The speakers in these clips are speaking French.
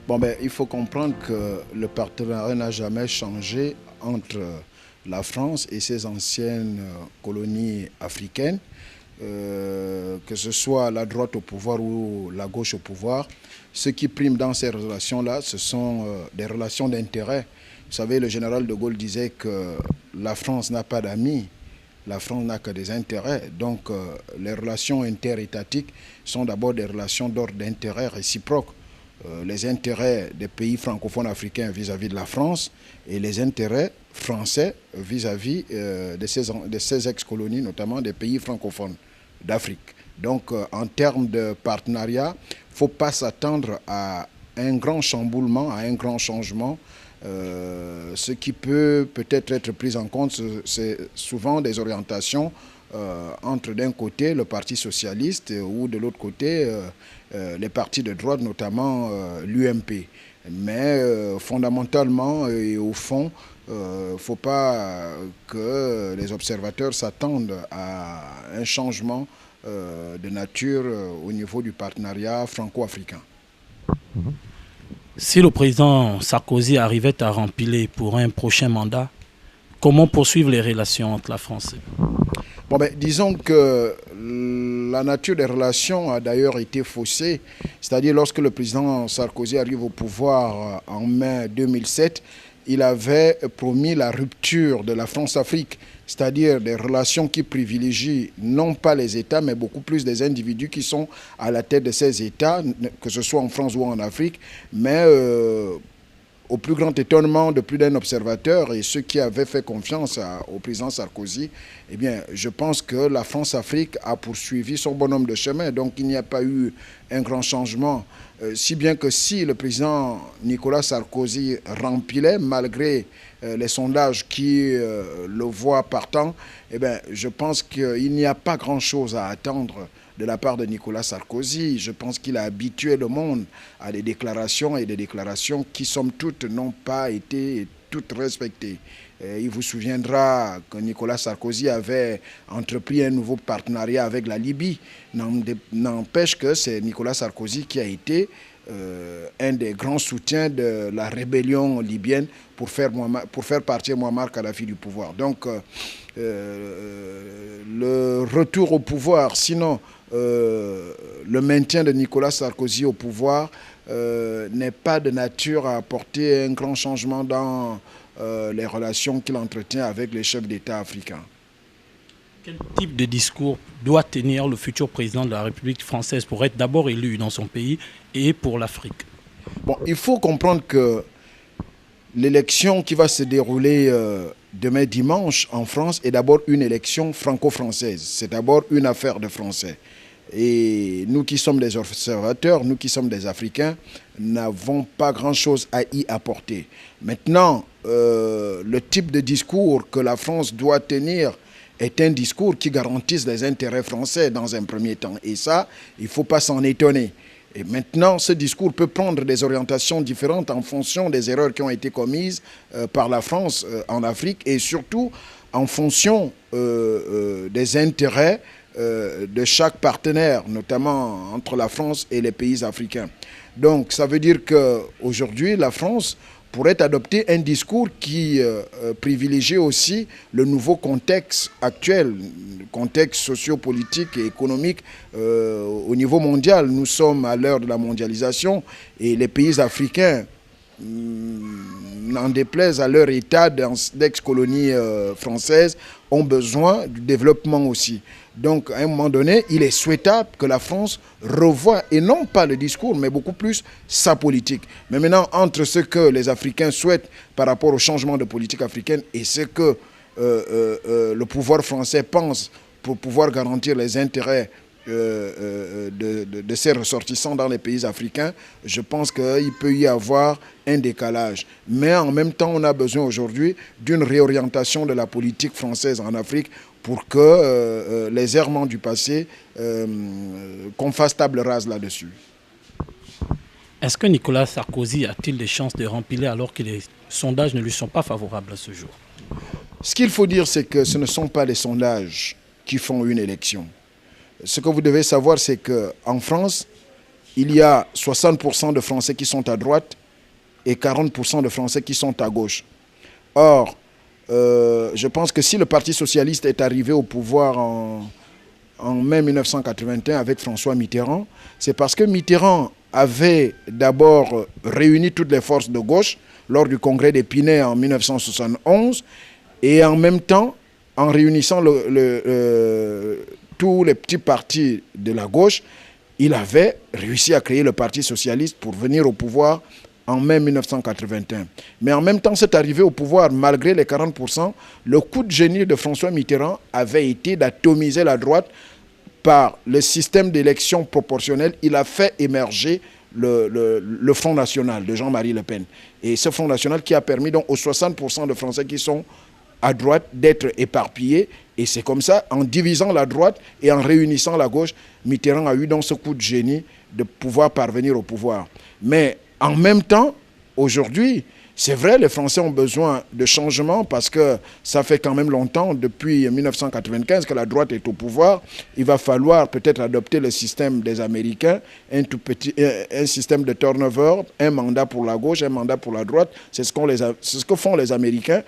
Bon, ben, il faut comprendre que le partenariat n'a jamais changé entre la France et ses anciennes colonies africaines, que ce soit la droite au pouvoir ou la gauche au pouvoir. Ce qui prime dans ces relations-là, ce sont des relations d'intérêt. Vous savez, le général de Gaulle disait que la France n'a pas d'amis, la France n'a que des intérêts. Donc, les relations interétatiques sont d'abord des relations d'ordre d'intérêt réciproque. Les intérêts des pays francophones africains vis-à-vis de la France et les intérêts français vis-à-vis de ces ex-colonies, notamment des pays francophones d'Afrique. Donc, en termes de partenariat, il ne faut pas s'attendre à un grand chamboulement, à un grand changement. Ce qui peut peut-être être pris en compte, c'est souvent des orientations entre d'un côté le Parti socialiste ou de l'autre côté les partis de droite, notamment l'UMP. Mais fondamentalement et au fond, il ne faut pas que les observateurs s'attendent à un changement de nature au niveau du partenariat franco-africain. Si le président Sarkozy arrivait à remplir pour un prochain mandat, comment poursuivre les relations entre la France et Bon, ben, disons que la nature des relations a d'ailleurs été faussée. C'est-à-dire lorsque le président Sarkozy arrive au pouvoir en mai 2007, il avait promis la rupture de la France-Afrique, c'est-à-dire des relations qui privilégient non pas les États, mais beaucoup plus des individus qui sont à la tête de ces États, que ce soit en France ou en Afrique, mais au plus grand étonnement de plus d'un observateur et ceux qui avaient fait confiance au président Sarkozy, eh bien, je pense que la France-Afrique a poursuivi son bonhomme de chemin. Donc, il n'y a pas eu un grand changement. Si bien que si le président Nicolas Sarkozy rempilait, malgré les sondages qui le voient partant, eh bien, je pense qu'il n'y a pas grand-chose à attendre de la part de Nicolas Sarkozy. Je pense qu'il a habitué le monde à des déclarations et des déclarations qui, somme toute, n'ont pas été toutes respectées. Il vous souviendra que Nicolas Sarkozy avait entrepris un nouveau partenariat avec la Libye. N'empêche que c'est Nicolas Sarkozy qui a été un des grands soutiens de la rébellion libyenne pour faire partir Muammar Kadhafi du pouvoir. Donc, le retour au pouvoir, sinon le maintien de Nicolas Sarkozy au pouvoir n'est pas de nature à apporter un grand changement dans les relations qu'il entretient avec les chefs d'État africains. quel type de discours doit tenir le futur président de la République française pour être d'abord élu dans son pays et pour l'Afrique? Bon, il faut comprendre que l'élection qui va se dérouler demain dimanche en France est d'abord une élection franco-française. C'est d'abord une affaire de Français. Et nous qui sommes des observateurs, nous qui sommes des Africains, n'avons pas grand-chose à y apporter. Maintenant, le type de discours que la France doit tenir est un discours qui garantisse les intérêts français dans un premier temps. Et ça, il ne faut pas s'en étonner. Et maintenant, ce discours peut prendre des orientations différentes en fonction des erreurs qui ont été commises par la France en Afrique et surtout en fonction des intérêts de chaque partenaire, notamment entre la France et les pays africains. Donc, ça veut dire qu'aujourd'hui, la France pourrait adopter un discours qui privilégie aussi le nouveau contexte actuel, contexte sociopolitique et économique au niveau mondial. Nous sommes à l'heure de la mondialisation et les pays africains, n'en déplaise à leur état d'ex-colonie française, ont besoin du développement aussi. Donc, à un moment donné, il est souhaitable que la France revoie, et non pas le discours, mais beaucoup plus sa politique. Mais maintenant, entre ce que les Africains souhaitent par rapport au changement de politique africaine et ce que le pouvoir français pense pour pouvoir garantir les intérêts de ses ressortissants dans les pays africains, je pense qu'il peut y avoir un décalage. Mais en même temps, on a besoin aujourd'hui d'une réorientation de la politique française en Afrique pour que les errements du passé, qu'on fasse table rase là-dessus. Est-ce que Nicolas Sarkozy a-t-il des chances de remplir alors que les sondages ne lui sont pas favorables à ce jour? Ce qu'il faut dire, c'est que ce ne sont pas les sondages qui font une élection. Ce que vous devez savoir, c'est qu'en France, il y a 60% de Français qui sont à droite et 40% de Français qui sont à gauche. Or, je pense que si le Parti socialiste est arrivé au pouvoir en mai 1981 avec François Mitterrand, c'est parce que Mitterrand avait d'abord réuni toutes les forces de gauche lors du congrès d'Épinay en 1971 et en même temps, en réunissant tous les petits partis de la gauche, il avait réussi à créer le Parti socialiste pour venir au pouvoir en mai 1981. Mais en même temps, cette arrivée au pouvoir, malgré les 40%, le coup de génie de François Mitterrand avait été d'atomiser la droite par le système d'élection proportionnelle. Il a fait émerger le Front National de Jean-Marie Le Pen. Et ce Front National qui a permis donc aux 60% de Français qui sont à droite d'être éparpillés. Et c'est comme ça, en divisant la droite et en réunissant la gauche, Mitterrand a eu donc ce coup de génie de pouvoir parvenir au pouvoir. Mais en même temps, aujourd'hui, c'est vrai, les Français ont besoin de changement parce que ça fait quand même longtemps, depuis 1995, que la droite est au pouvoir. Il va falloir peut-être adopter le système des Américains, un système de turnover, un mandat pour la gauche, un mandat pour la droite. C'est ce que font les Américains.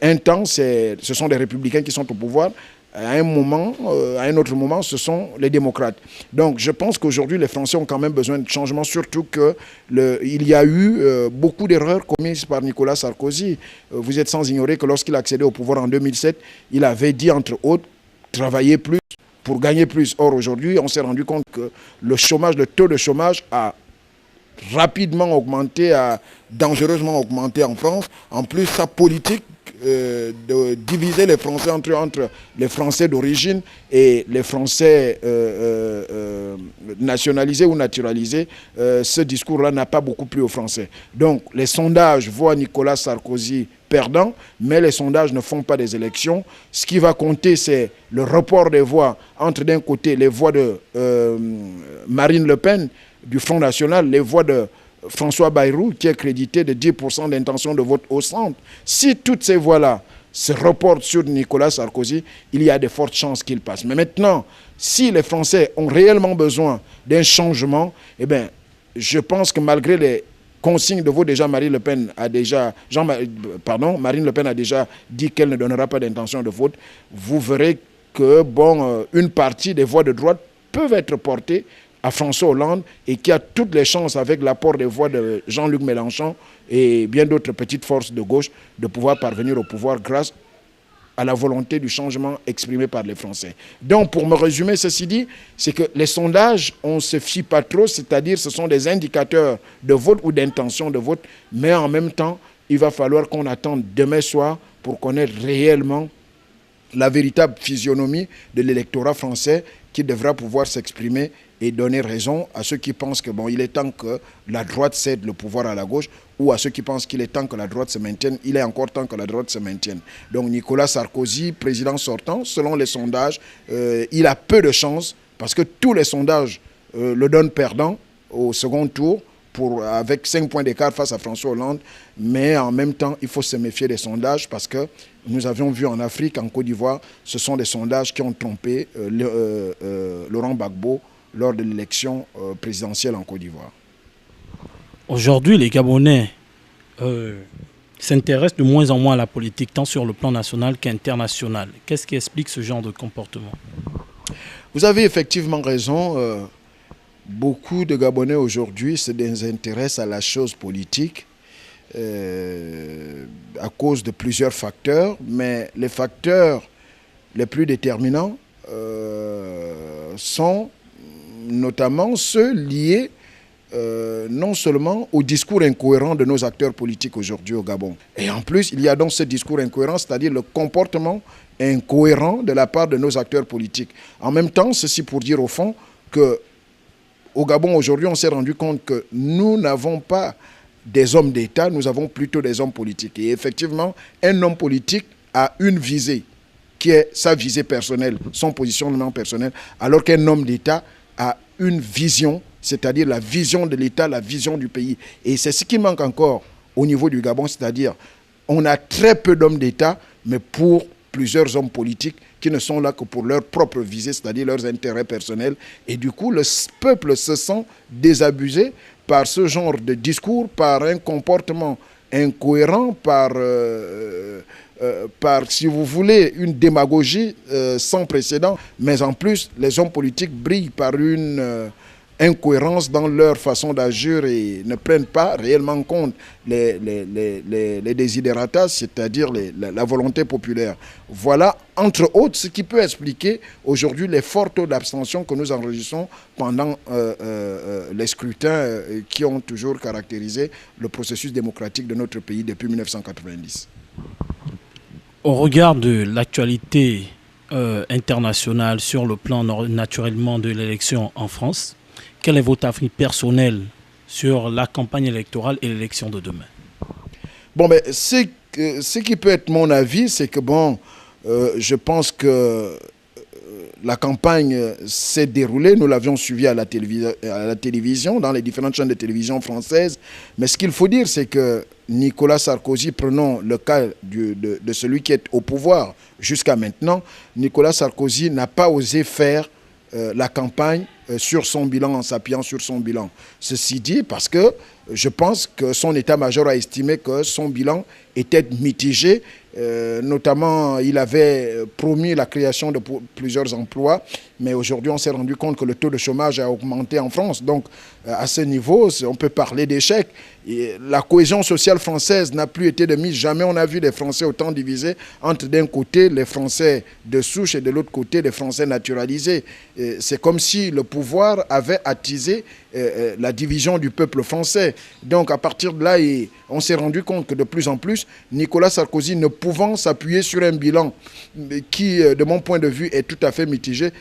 Un temps, ce sont les républicains qui sont au pouvoir. À un autre moment, ce sont les démocrates. Donc, je pense qu'aujourd'hui, les Français ont quand même besoin de changement, surtout qu'il y a eu beaucoup d'erreurs commises par Nicolas Sarkozy. Vous êtes sans ignorer que lorsqu'il a accédé au pouvoir en 2007, il avait dit, entre autres, travailler plus pour gagner plus. Or, aujourd'hui, on s'est rendu compte que le taux de chômage a rapidement augmenté, a dangereusement augmenté en France. En plus, sa politique de diviser les Français entre les Français d'origine et les Français nationalisés ou naturalisés, ce discours-là n'a pas beaucoup plu aux Français. Donc les sondages voient Nicolas Sarkozy perdant, mais les sondages ne font pas des élections. Ce qui va compter, c'est le report des voix entre d'un côté les voix de Marine Le Pen du Front National, les voix de François Bayrou, qui est crédité de 10% d'intention de vote au centre. Si toutes ces voix-là se reportent sur Nicolas Sarkozy, il y a de fortes chances qu'il passe. Mais maintenant, si les Français ont réellement besoin d'un changement, eh bien, je pense que malgré les consignes de vote, déjà Marine Le Pen a déjà dit qu'elle ne donnera pas d'intention de vote, vous verrez que une partie des voix de droite peuvent être portées à François Hollande et qui a toutes les chances, avec l'apport des voix de Jean-Luc Mélenchon et bien d'autres petites forces de gauche, de pouvoir parvenir au pouvoir grâce à la volonté du changement exprimé par les Français. Donc, pour me résumer, ceci dit, c'est que les sondages, on ne se fie pas trop, c'est-à-dire ce sont des indicateurs de vote ou d'intention de vote, mais en même temps, il va falloir qu'on attende demain soir pour connaître réellement la véritable physionomie de l'électorat français qui devra pouvoir s'exprimer et donner raison à ceux qui pensent que il est temps que la droite cède le pouvoir à la gauche, ou à ceux qui pensent qu'il est temps que la droite se maintienne. Il est encore temps que la droite se maintienne. Donc Nicolas Sarkozy, président sortant, selon les sondages, il a peu de chance parce que tous les sondages le donnent perdant au second tour, avec 5 points d'écart face à François Hollande. Mais en même temps, il faut se méfier des sondages parce que nous avions vu en Afrique, en Côte d'Ivoire, ce sont des sondages qui ont trompé Laurent Gbagbo lors de l'élection présidentielle en Côte d'Ivoire. Aujourd'hui, les Gabonais s'intéressent de moins en moins à la politique, tant sur le plan national qu'international. Qu'est-ce qui explique ce genre de comportement? Vous avez effectivement raison. Beaucoup de Gabonais aujourd'hui se désintéressent à la chose politique à cause de plusieurs facteurs, mais les facteurs les plus déterminants sont notamment ceux liés non seulement au discours incohérent de nos acteurs politiques aujourd'hui au Gabon. Et en plus, il y a donc ce discours incohérent, c'est-à-dire le comportement incohérent de la part de nos acteurs politiques. En même temps, ceci pour dire au fond que au Gabon aujourd'hui, on s'est rendu compte que nous n'avons pas des hommes d'État, nous avons plutôt des hommes politiques. Et effectivement, un homme politique a une visée qui est sa visée personnelle, son positionnement personnel, alors qu'un homme d'État a une vision, c'est-à-dire la vision de l'État, la vision du pays. Et c'est ce qui manque encore au niveau du Gabon, c'est-à-dire on a très peu d'hommes d'État, mais pour plusieurs hommes politiques qui ne sont là que pour leur propre visée, c'est-à-dire leurs intérêts personnels. Et du coup, le peuple se sent désabusé par ce genre de discours, par un comportement incohérent, par, si vous voulez, une démagogie sans précédent. Mais en plus, les hommes politiques brillent par une incohérence dans leur façon d'agir et ne prennent pas réellement en compte les desiderata, c'est-à-dire la volonté populaire. Voilà, entre autres, ce qui peut expliquer aujourd'hui les forts taux d'abstention que nous enregistrons pendant les scrutins qui ont toujours caractérisé le processus démocratique de notre pays depuis 1990. Au regard de l'actualité internationale sur le plan naturellement de l'élection en France, quel est votre avis personnel sur la campagne électorale et l'élection de demain? Bon, mais ce qui peut être mon avis, c'est que bon, je pense que la campagne s'est déroulée, nous l'avions suivi à la télévision, dans les différentes chaînes de télévision françaises. Mais ce qu'il faut dire, c'est que Nicolas Sarkozy, prenons le cas de celui qui est au pouvoir jusqu'à maintenant, Nicolas Sarkozy n'a pas osé faire la campagne sur son bilan, en s'appuyant sur son bilan. Ceci dit, parce que je pense que son état-major a estimé que son bilan était mitigé. Notamment, il avait promis la création de plusieurs emplois, mais aujourd'hui, on s'est rendu compte que le taux de chômage a augmenté en France. Donc, à ce niveau, on peut parler d'échec. La cohésion sociale française n'a plus été de mise. Jamais on a vu des Français autant divisés entre d'un côté les Français de souche et de l'autre côté les Français naturalisés. C'est comme si le pouvoir avait attisé la division du peuple français. Donc, à partir de là, on s'est rendu compte que de plus en plus, Nicolas Sarkozy, ne pouvant s'appuyer sur un bilan qui, de mon point de vue, est tout à fait mitigé,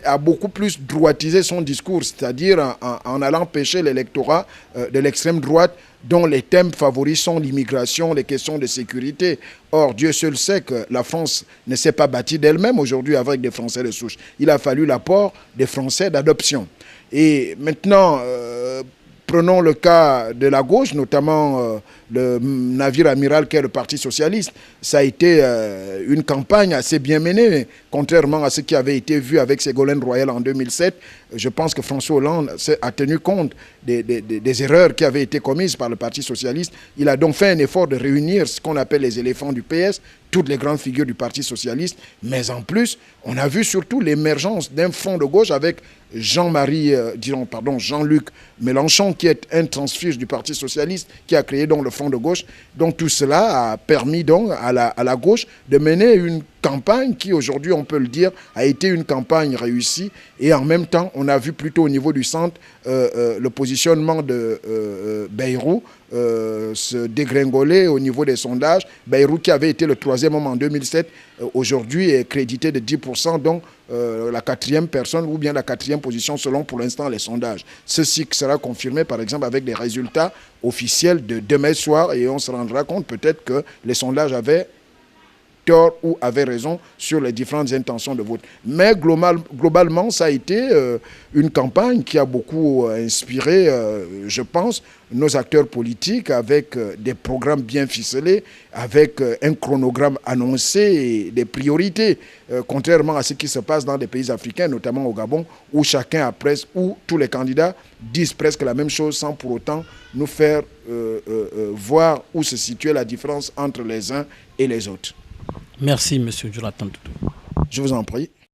a beaucoup plus droitisé son discours, c'est-à-dire en allant pêcher l'électorat de l'extrême droite, dont les thèmes favoris sont l'immigration, les questions de sécurité. Or, Dieu seul sait que la France ne s'est pas bâtie d'elle-même aujourd'hui avec des Français de souche. Il a fallu l'apport des Français d'adoption. Et maintenant, prenons le cas de la gauche, notamment le navire amiral qu'est le Parti socialiste. Ça a été une campagne assez bien menée, contrairement à ce qui avait été vu avec Ségolène Royal en 2007. Je pense que François Hollande a tenu compte des erreurs qui avaient été commises par le Parti socialiste. Il a donc fait un effort de réunir ce qu'on appelle les éléphants du PS, toutes les grandes figures du Parti socialiste. Mais en plus, on a vu surtout l'émergence d'un front de gauche avec Jean-Luc Mélenchon, qui est un transfuge du Parti socialiste, qui a créé donc le front de gauche. Donc tout cela a permis donc à la gauche de mener une campagne qui, aujourd'hui, on peut le dire, a été une campagne réussie. Et en même temps, on a vu plutôt au niveau du centre le positionnement de Bayrou se dégringoler au niveau des sondages. Bayrou, qui avait été le troisième homme en 2007, aujourd'hui est crédité de 10%, donc la quatrième personne ou bien la quatrième position selon pour l'instant les sondages. Ceci sera confirmé par exemple avec des résultats officiels de demain soir et on se rendra compte peut-être que les sondages avaient tort ou avaient raison sur les différentes intentions de vote. Mais globalement, ça a été une campagne qui a beaucoup inspiré, je pense, nos acteurs politiques avec des programmes bien ficelés, avec un chronogramme annoncé et des priorités, contrairement à ce qui se passe dans des pays africains, notamment au Gabon, où chacun a presque, où tous les candidats disent presque la même chose sans pour autant nous faire voir où se situait la différence entre les uns et les autres. Merci, M. Jonathan Toutou. Je vous en prie.